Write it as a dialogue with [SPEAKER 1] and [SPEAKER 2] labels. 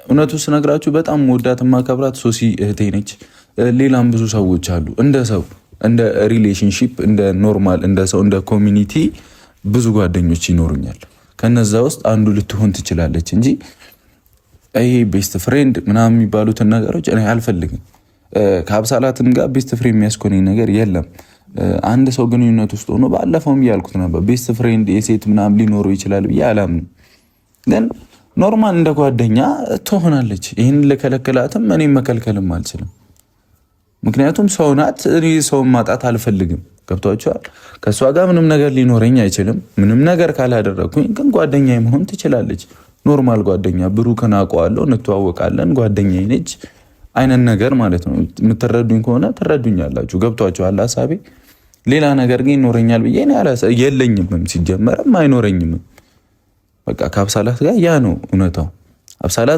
[SPEAKER 1] እውነቱ ስነግራችሁ በጣም ወዳት ማከብራት ሶሲ እህቴ ነች። ሌላም ብዙ ሰዎች አሉ። እንደ ሰው እንደ ሪሌሽንሺፕ እንደ ኖርማል እንደ ሰው እንደ ኮሚኒቲ ብዙ ጓደኞች ይኖሩኛል። ከነዛ ውስጥ አንዱ ልትሆን ትችላለች እንጂ ይሄ ቤስት ፍሬንድ ምናምን የሚባሉትን ነገሮች እኔ አልፈልግም። ከአብሳላትም ጋር ቤስት ፍሬንድ የሚያስኮነኝ ነገር የለም። አንድ ሰው ግንኙነት ውስጥ ሆኖ ባለፈውም እያልኩት ነበር ቤስት ፍሬንድ የሴት ምናምን ሊኖረው ይችላል ብዬ አላምንም። ግን ኖርማል እንደ ጓደኛ ትሆናለች። ይህን ልከለክላትም እኔም መከልከልም አልችልም። ምክንያቱም ሰው ናት። እኔ ሰውን ማጣት አልፈልግም። ገብቷቸዋል። ከእሷ ጋር ምንም ነገር ሊኖረኝ አይችልም። ምንም ነገር ካላደረግኩኝ ግን ጓደኛ መሆን ትችላለች። ኖርማል ጓደኛ ብሩክን አውቀዋለሁ፣ እንተዋወቃለን፣ ጓደኛዬ ነች አይነት ነገር ማለት ነው። የምትረዱኝ ከሆነ ትረዱኛላችሁ። ገብቷቸዋል ሀሳቤ። ሌላ ነገር ግን ይኖረኛል ብዬ የለኝምም፣ ሲጀመርም አይኖረኝምም። በቃ ከአብሳላት ጋር ያ ነው እውነታው። አብሳላት